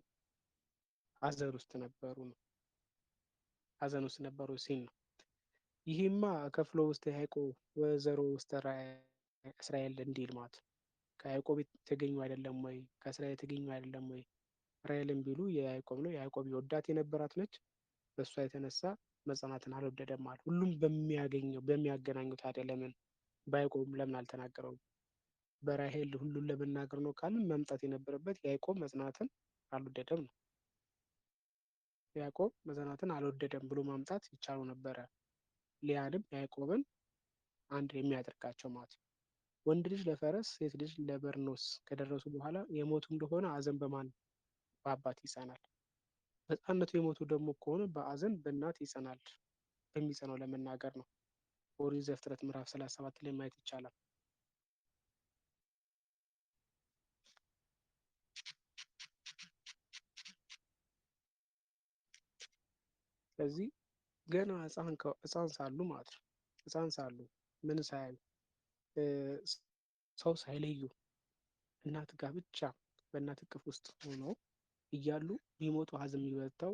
ሀዘን ውስጥ ነበሩ ነው። ሐዘን ውስጥ ነበሩ ሲል ነው። ይህማ ከፍሎ ውስጥ ያዕቆብ ወዘሮ ውስጥ እስራኤል እንዲል ማለት ነው። ከያዕቆብ የተገኙ አይደለም ወይ? ከእስራኤል የተገኙ አይደለም ወይ? እስራኤልን ቢሉ የያዕቆብ ነው። ያዕቆብ የወዳት የነበራት ነች። በእሷ የተነሳ መጽናትን አልወደደም ማለት። ሁሉም በሚያገናኘው ታዲያ ለምን በያዕቆብ ለምን አልተናገረውም? በራሄል ሁሉን ለመናገር ነው ካልን መምጣት የነበረበት ያዕቆብ መጽናትን አልወደደም ነው። ያዕቆብ መጽናትን አልወደደም ብሎ ማምጣት ይቻለው ነበረ። ሊያንም ያዕቆብን አንድ የሚያደርጋቸው ማለት ነው። ወንድ ልጅ ለፈረስ ሴት ልጅ ለበርኖስ ከደረሱ በኋላ የሞቱ እንደሆነ ሐዘን በማን በአባት ይጸናል። በሕፃንነቱ የሞቱ ደግሞ ከሆነ በሐዘን በእናት ይጸናል። በሚጸናው ለመናገር ነው። ኦሪት ዘፍጥረት ምዕራፍ 37 ላይ ማየት ይቻላል። ስለዚህ ገና ሕፃን ሳሉ ማለት ነው። ሕፃን ሳሉ ምን ሳያዩ ሰው ሳይለዩ እናት ጋር ብቻ በእናት እቅፍ ውስጥ ሆነው እያሉ ቢሞቱ ሐዘን የሚበረታው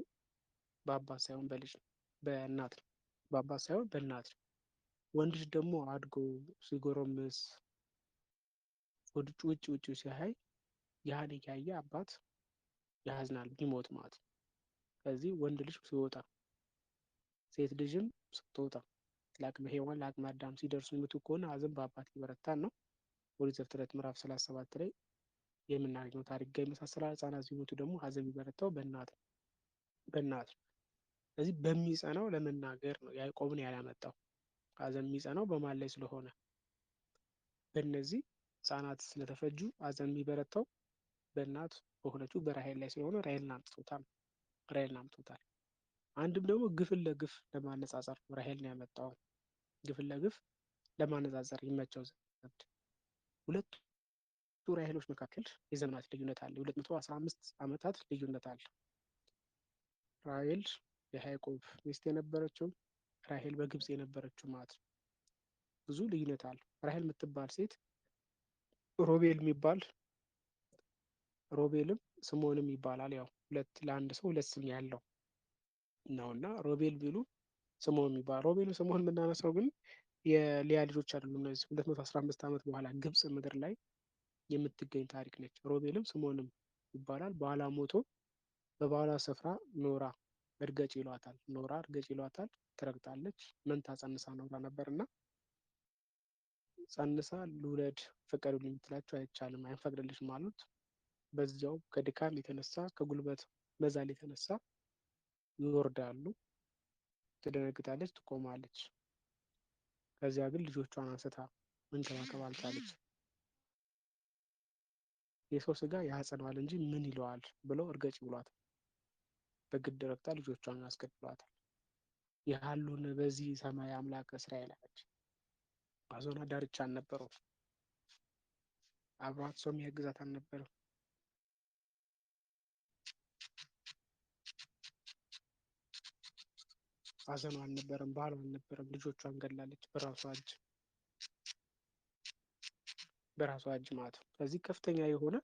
በአባት ሳይሆን በልጅ ነው፣ በእናት ነው። በአባት ሳይሆን በእናት ነው። ወንድ ልጅ ደግሞ አድጎ ሲጎረምስ ውጭ ሲያይ ያህን እያየ አባት ያዝናል ቢሞት ማለት ነው። ስለዚህ ወንድ ልጅ ሲወጣ ሴት ልጅም ስትወጣ ለአቅመ ሔዋን ለአቅመ አዳም ሲደርሱ የሚሞቱ ከሆነ ሐዘን በአባት ይበረታል ነው። ኦሪት ዘፍጥረት ምዕራፍ 37 ላይ የምናገኘው ታሪክ ጋር ይመሳሰላል። ሕፃናት ሲሞቱ ደግሞ ሐዘን የሚበረታው በእናት ነው። ስለዚህ በሚጸናው ለመናገር ነው ያዕቆብን ያላመጣው። ሐዘን የሚጸናው በማን ላይ ስለሆነ በእነዚህ ሕፃናት ስለተፈጁ ሐዘን የሚበረታው በእናት በሁለቱ በራሄል ላይ ስለሆነ ራሄልን አምጥቶታል። አንድም ደግሞ ግፍን ለግፍ ለማነጻጸር ራሄል ነው ያመጣው። ግፍን ለግፍ ለማነጻጸር ይመቸው ዘንድ ሁለቱ ራሄሎች መካከል የዘመናት ልዩነት አለ። 215 ዓመታት ልዩነት አለ። ራሄል የያዕቆብ ሚስት የነበረችው ራሄል በግብፅ የነበረችው ማለት ነው። ብዙ ልዩነት አለ። ራሄል የምትባል ሴት ሮቤልም ስምዖንም ይባላል። ያው ለአንድ ሰው ሁለት ስም ያለው ነው እና ሮቤል ቢሉ ስምዖን የሚባል ሮቤል ስምዖን የምናነሳው ግን የሊያ ልጆች አይደሉም። እነዚህ 215 ዓመት በኋላ ግብፅ ምድር ላይ የምትገኝ ታሪክ ነች። ሮቤልም ስምዖንም ይባላል። በኋላ ሞቶ በባሏ ስፍራ ኖራ እርገጭ ይሏታል። ትረግጣለች። መንታ ጸንሳ ኖራ ነበር እና ጸንሳ ልውለድ ፍቀዱልኝ የምትላቸው አይቻልም፣ አይፈቅድልሽም አሉት። በዚያው ከድካም የተነሳ ከጉልበት መዛል የተነሳ ይወርዳሉ። ትደነግጣለች፣ ትቆማለች። ከዚያ ግን ልጆቿን አንስታ መንከባከብ አልቻለች። የሰው ስጋ ያጸነዋል እንጂ ምን ይለዋል ብለው እርገጭ ብሏታል። በግድ ረግጣ ልጆቿን አስገድሏታል። ያሉን በዚህ ሰማይ አምላክ እስራኤል አለች። ሐዘኗ ዳርቻ አልነበረው። አብሯት ሰው የሚያግዛት አልነበረም። ሐዘኗ አልነበረም፣ ባሏ አልነበረም። ልጆቿን ገላለች በራሷ እጅ ማለት ነው። ስለዚህ ከፍተኛ የሆነ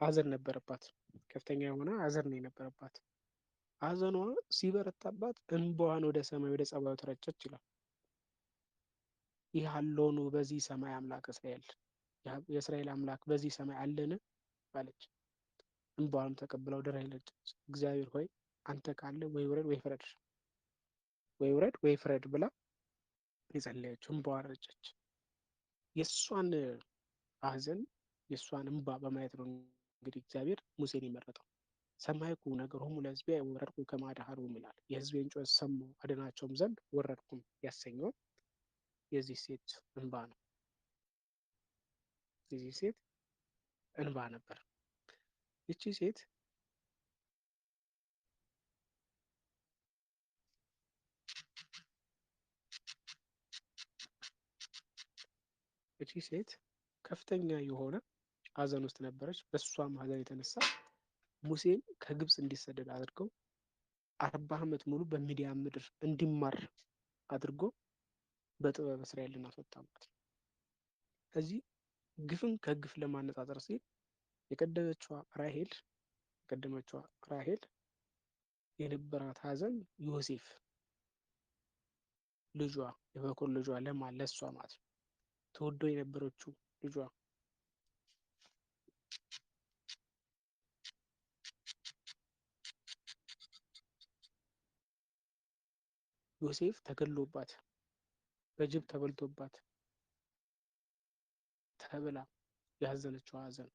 ሐዘን ነበረባት። ከፍተኛ የሆነ ሐዘን ነው የነበረባት። ሐዘኗ ሲበረታባት እንባዋን ወደ ሰማይ ወደ ጸባዩ ተረጨች ይላል። ይህ አለውኑ በዚህ ሰማይ አምላክ እስራኤል የእስራኤል አምላክ በዚህ ሰማይ አለን አለች። እንባዋንም ተቀብላ ወደ ራሔል ረጨች። እግዚአብሔር ሆይ አንተ ካለ ወይ ውረድ ወይ ፍረድ ብላ የጸለየችው እንባዋን ረጨች። የእሷን ሐዘን የእሷን እንባ በማየት ነው እንግዲህ እግዚአብሔር ሙሴን የመረጠው። ሰማይኩ ነገሮሙ ለሕዝቤ ወረድኩ ከመ አድኃሮሙ ይላል። የሕዝቤን ጩኸት ሰማሁ አድናቸውም ዘንድ ወረድኩም ያሰኘው የዚህ ሴት እንባ ነው። የዚህ ሴት እንባ ነበር። ይቺ ሴት ከፍተኛ የሆነ ሐዘን ውስጥ ነበረች። በእሷም ሐዘን የተነሳ ሙሴን ከግብፅ እንዲሰደድ አድርገው 40 ዓመት ሙሉ በሚዲያም ምድር እንዲማር አድርጎ በጥበብ እስራኤልን አስወጣባት። እዚህ ግፍን ከግፍ ለማነጻጸር ሲል የቀደመችዋ ራሔል የነበራት ሐዘን ልጇ የበኩር ልጇ ለማን ለእሷ ማለት ነው ተወዶ የነበረችው ልጇ ዮሴፍ ተገሎባት በጅብ ተበልቶባት ተብላ ያዘነችው ሀዘን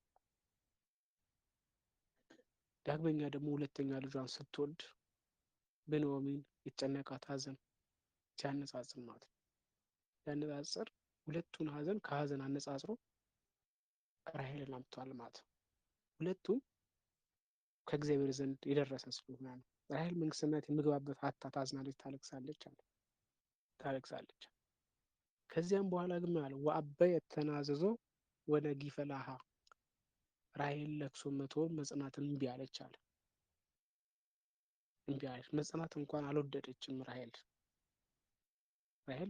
ዳግመኛ ደግሞ ሁለተኛ ልጇን ስትወልድ በኑኃሚን የተጨነቃት ሀዘን ሲያነጻጽር ማለት ነው። ሲያነጻጽር ሁለቱን ሀዘን ከሀዘን አነጻጽሮ ራሔልን አምጥቷል ማለት ነው። ሁለቱም ከእግዚአብሔር ዘንድ የደረሰ ስለሆነ ነው። ራሔል መንግስተ ሰማያት የምግባበት አታ ታዝናለች፣ ታለቅሳለች አለ ታለቅሳለች። ከዚያም በኋላ ግን አለ ወአበየት ተናዘዞ ወነጊፈ ላሃ ራሔል ለቅሶ መተውን መጽናትን እምቢ አለች አለ። እምቢ አለች። መጽናት እንኳን አልወደደችም ራሔል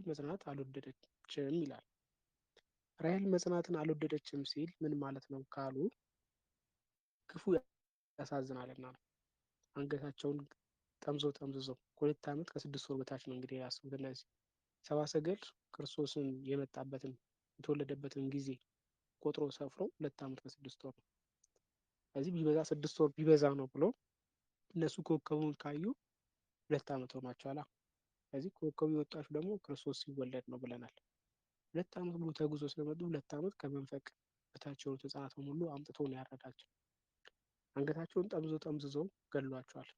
መጽናት አልወደደችም ይላል። ራሔል መጽናትን አልወደደችም ሲል ምን ማለት ነው ካሉ ክፉ ያሳዝናልና ነው። አንገታቸውን ጠምዝዘው ከሁለት ዓመት ከ6 ወር በታች ነው እንግዲህ ያስቡት። እነዚህ ሰብአ ሰገል ክርስቶስን የመጣበትን የተወለደበትን ጊዜ ቆጥሮ ሰፍሮ 2 ዓመት ከ6 ወር ነው። ስለዚህ ቢበዛ 6 ወር ቢበዛ ነው ብሎ እነሱ ኮከቡን ካዩ 2 ዓመት ሆኗቸዋል። ስለዚህ ኮከቡ የወጣችው ደግሞ ክርስቶስ ሲወለድ ነው ብለናል። 2 ዓመት ሙሉ ተጉዞ ስለመጡ 2 ዓመት ከመንፈቅ በታች የሆኑት ህጻናት በሙሉ አምጥቶ ነው ያረዳቸው። አንገታቸውን ጠምዝዘው ገድሏቸዋል።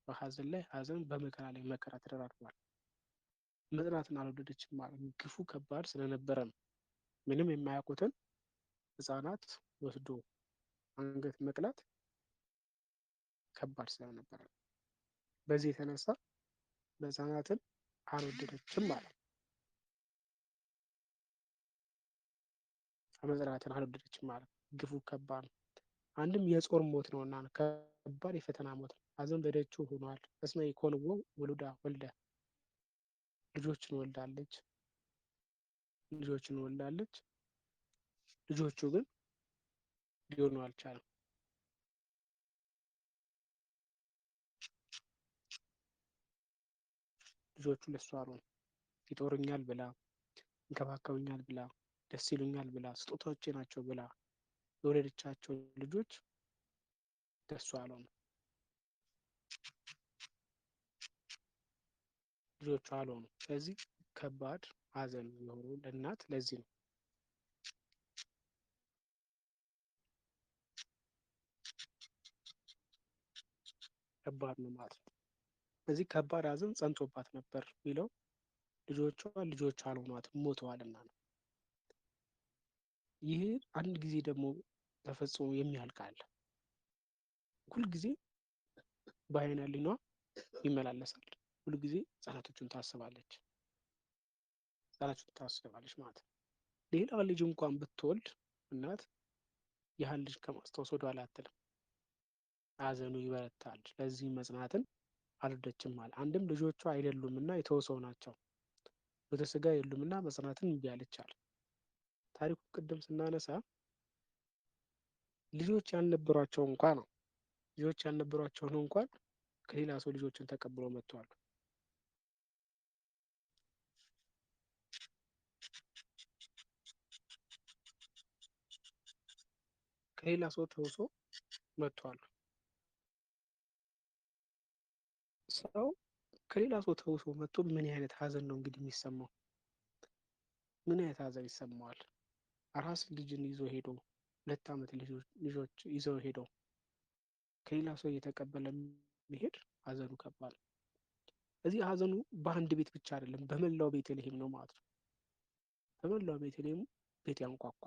በሀዘን ላይ ሀዘን፣ በመከራ ላይ መከራ ተደራርቧል። መጽናትን አልወደደችም ማለት ግፉ ከባድ ስለነበረ ነው። ምንም የማያውቁትን ህጻናት ወስዶ አንገት መቅላት ከባድ ስለነበረ ነው። በዚህ የተነሳ መጽናናትን አልወደደችም ማለት ነው። መጽናናትን አልወደደችም ማለት ግፉ ከባድ ነው። አንድም የጾር ሞት ነውና ከባድ የፈተና ሞት ነው። ሀዘን በደቹ ሆኗል። እስመ ኢኮንዎ ወሉዳ ወልደ ልጆችን ወልዳለች። ልጆቹ ግን ሊሆኑ አልቻለም። ልጆቹ ለእሷ አልሆኑ። ይጦሩኛል ብላ ይንከባከቡኛል ብላ ደስ ይሉኛል ብላ ስጦታዎቼ ናቸው ብላ የወለደቻቸው ልጆች ለእሷ አልሆኑ። ልጆቹ አልሆኑ። ስለዚህ ከባድ ሀዘን የሆኑ ለእናት ለዚህ ነው። ከባድ ነው ማለት ነው። ስለዚህ ከባድ ሀዘን ጸንቶባት ነበር የሚለው ልጆቿ አልሆኗትም ሞተዋልና ነው። ይህ አንድ ጊዜ ደግሞ ተፈጽሞ የሚያልቅ አለ። ሁልጊዜ በዓይነ ሕሊናዋ ይመላለሳል። ሁልጊዜ ህጻናቶቹን ታስባለች ማለት ነው። ሌላ ልጅ እንኳን ብትወልድ እናት ያህል ልጅ ከማስታወስ ወደ ኋላ አትልም። ሀዘኑ ይበረታል። ለዚህ መጽናትን አልወደደችም ማለት አንድም ልጆቿ አይደሉም እና የተወሰው ናቸው፣ ወደ ስጋ የሉም እና መጽናትን እምቢ አለች አለ። ታሪኩ ቅድም ስናነሳ ልጆች ያልነበሯቸው እንኳን ከሌላ ሰው ልጆችን ተቀብሎ መጥተዋል። ከሌላ ሰው ተውሶ መጥተዋል። ሰው ከሌላ ሰው ተውሶ መጥቶ ምን አይነት ሀዘን ነው እንግዲህ የሚሰማው? ምን አይነት ሀዘን ይሰማዋል? አራስ ልጅን ይዞ ሄዶ 2 ዓመት ልጆች ይዘው ሄደው ከሌላ ሰው እየተቀበለ መሄድ ሀዘኑ ከባድ ነው። እዚህ ሀዘኑ በአንድ ቤት ብቻ አይደለም፣ በመላው ቤተልሔም ነው ማለት ነው። በመላው ቤተልሔም ቤት ያንኳኳ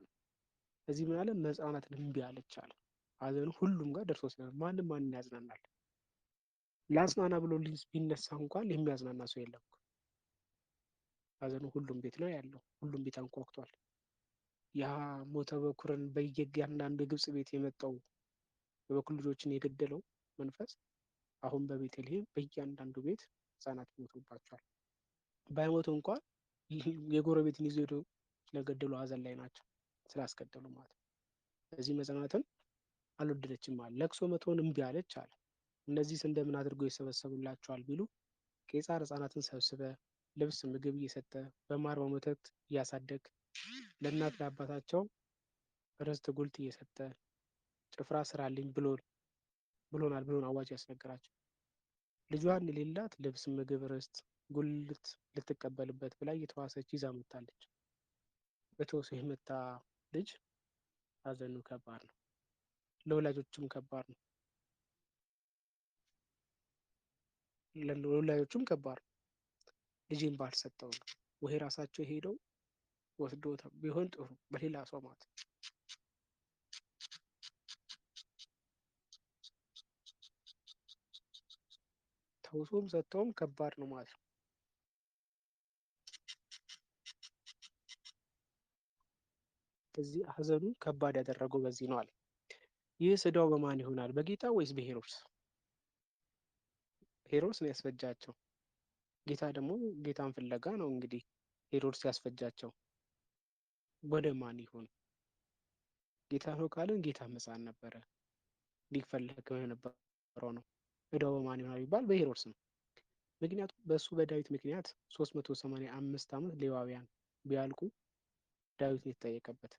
ነው። እዚህ ምን አለ? መጽናናትን እምቢ አለች አለ። ሀዘኑ ሁሉም ጋር ደርሶ ስለ ማንን ያዝናናል? ለአጽናና ብሎ ቢነሳ እንኳን የሚያዝናና ሰው የለም። ሀዘኑ ሁሉም ቤት ነው ያለው። ሁሉም ቤት አንኳኩቷል። ያ ሞተ በኩርን በየአንዳንዱ የግብጽ ቤት የመጣው የበኩር ልጆችን የገደለው መንፈስ አሁን በቤተልሔም በእያንዳንዱ ቤት ህጻናት ይሞቱባቸዋል። ባይሞቱ እንኳን የጎረቤትን ይዞ ሄዶ ስለገደሉ ሀዘን ላይ ናቸው፣ ስላስገደሉ ማለት ነው። እዚህ መጽናናትን አልወደደችም አለ። ለቅሶ መተውን እምቢ አለች አለ። እነዚህስ እንደምን አድርገው ይሰበሰቡላቸዋል ቢሉ ቄሳር ሕፃናትን ሰብስበ ልብስ፣ ምግብ እየሰጠ በማር በወተት እያሳደግ ለእናት ለአባታቸው ርስት ጉልት እየሰጠ ጭፍራ ስራልኝ ብሎናል ብሎን አዋጅ ያስነገራቸው። ልጇን የሌላት ልብስ፣ ምግብ፣ ርስት ጉልት ልትቀበልበት ብላ እየተዋሰች ይዛ መጥታለች። በተወሰ የመጣ ልጅ ሀዘኑ ከባድ ነው። ለወላጆችም ከባድ ነው። ለወላጆችም ከባድ ነው። ልጅን ባልሰጠው ነው ወይ ራሳቸው ሄደው ወስዶ ቢሆን ጥሩ በሌላ ሰው ማለት ተውሶም ሰጥተውም ከባድ ነው ማለት ነው። እዚህ ሀዘኑ ከባድ ያደረገው በዚህ ነው አለ። ይህ ዕዳው በማን ይሆናል? በጌታ ወይስ በሄሮድስ? ሄሮድስ ነው ያስፈጃቸው። ጌታ ደግሞ ጌታን ፍለጋ ነው እንግዲህ ሄሮድስ ያስፈጃቸው። ወደ ማን ይሆን? ጌታ ነው ካልን ጌታ ሕፃን ነበረ፣ ሊፈለግ የነበረው ነው። ዕዳው በማን ይሆናል ቢባል በሄሮድስ ነው። ምክንያቱም በእሱ በዳዊት ምክንያት 385 ዓመት ሌዋውያን ቢያልቁ ዳዊት የተጠየቀበት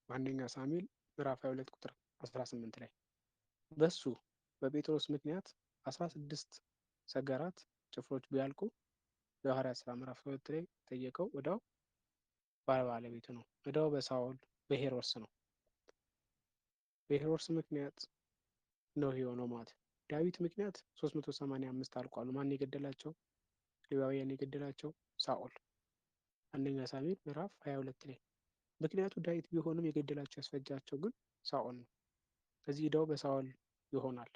በአንደኛ ሳሙኤል ምዕራፍ 22 ቁጥር 18 ላይ በሱ በጴጥሮስ ምክንያት 16 ሰገራት ጭፍሮች ቢያልቁ በሐዋርያት ሥራ ምዕራፍ 2 ላይ ጠየቀው ዕዳው ባለቤቱ ነው። ዕዳው በሳኦል በሄሮድስ ነው። በሄሮድስ ምክንያት ነው የሆነው ማለት። ዳዊት ምክንያት 385 አልቋሉ። ማን የገደላቸው? ሌዋውያን የገደላቸው ሳኦል። አንደኛ ሳሙኤል ምዕራፍ 22 ላይ ምክንያቱ ዳዊት ቢሆንም የገደላቸው ያስፈጃቸው ግን ሳኦል ነው። ከዚህ ዕዳው በሳኦል ይሆናል።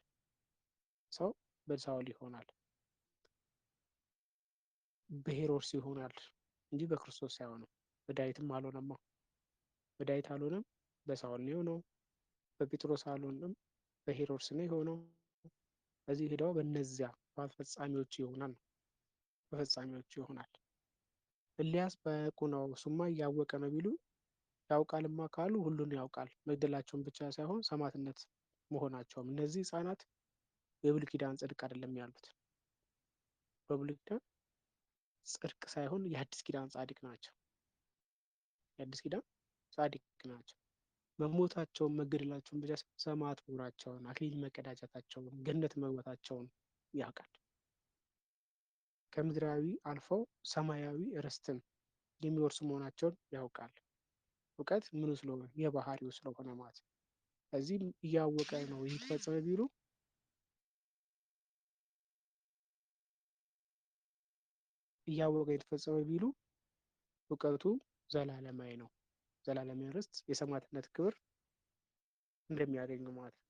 ሰው በሳኦል ይሆናል፣ በሄሮድስ ይሆናል እንጂ በክርስቶስ ሳይሆንም። በዳዊትም አልሆነማ። በዳዊት አልሆነም፣ በሳኦል ነው የሆነው። በጴጥሮስ አልሆነም፣ በሄሮድስ ነው የሆነው። ከዚህ ዕዳው በእነዚያ በፈጻሚዎች ይሆናል ነው፣ በፈጻሚዎች ይሆናል። ኤልያስ ባያውቁ ነው እሱማ እያወቀ ነው ቢሉ ያውቃልማ ካሉ ሁሉን ያውቃል። መግደላቸውን ብቻ ሳይሆን ሰማዕትነት መሆናቸውም። እነዚህ ሕፃናት የብሉይ ኪዳን ጽድቅ አይደለም ያሉት። በብሉይ ኪዳን ጽድቅ ሳይሆን የአዲስ ኪዳን ጻድቅ ናቸው። የአዲስ ኪዳን ጻድቅ ናቸው። መሞታቸውን መገደላቸውን ብቻ ሰማዕት መሆናቸውን፣ አክሊል መቀዳጀታቸውን፣ ገነት መግባታቸውን ያውቃል። ከምድራዊ አልፈው ሰማያዊ ርስትን የሚወርሱ መሆናቸውን ያውቃል። እውቀት ምኑ ስለሆነ? የባህሪው ስለሆነ ማለት ነው። እዚህም እያወቀ ነው ይህ ተፈጸመ ቢሉ እያወቀ የተፈጸመ ቢሉ እውቀቱ ዘላለማዊ ነው። ዘላለማዊ ርስት የሰማዕትነት ክብር እንደሚያገኙ ማለት ነው።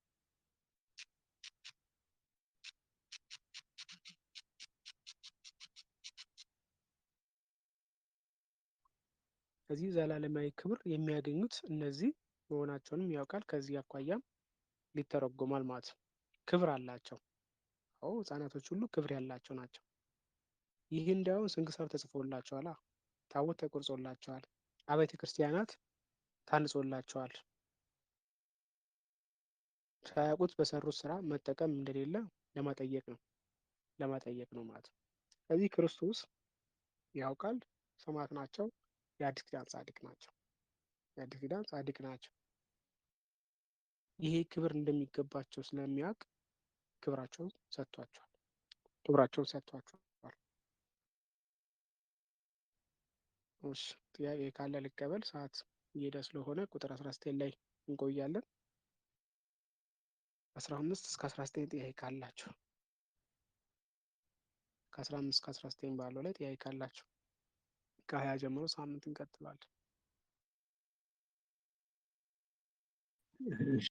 ከዚህ ዘላለማዊ ክብር የሚያገኙት እነዚህ መሆናቸውንም ያውቃል። ከዚህ አኳያም ሊተረጎማል ማለት ነው። ክብር አላቸው። አዎ ሕፃናቶች ሁሉ ክብር ያላቸው ናቸው። ይህ እንዲያውም ስንክሳር ተጽፎላቸዋል፣ ታቦት ተቆርጾላቸዋል፣ አብያተ ክርስቲያናት ታንጾላቸዋል። ሳያውቁት በሰሩት ስራ መጠቀም እንደሌለ ለማጠየቅ ነው ማለት ነው። ከዚህ ክርስቶስ ያውቃል፣ ሰማዕት ናቸው፣ የአዲስ ኪዳን ጻድቅ ናቸው። የአዲስ ኪዳን ጻድቅ ናቸው። ይሄ ክብር እንደሚገባቸው ስለሚያውቅ ክብራቸውን ሰጥቷቸዋል። እሺ ጥያቄ ካለ ልቀበል። ሰዓት እየሄደ ስለሆነ ቁጥር 19 ላይ እንቆያለን። 15 እስከ 19 ጥያቄ ካላችሁ ከ15 እስከ 19 ባለው ላይ ጥያቄ ካላችሁ ከ20 ጀምሮ ሳምንት እንቀጥላለን።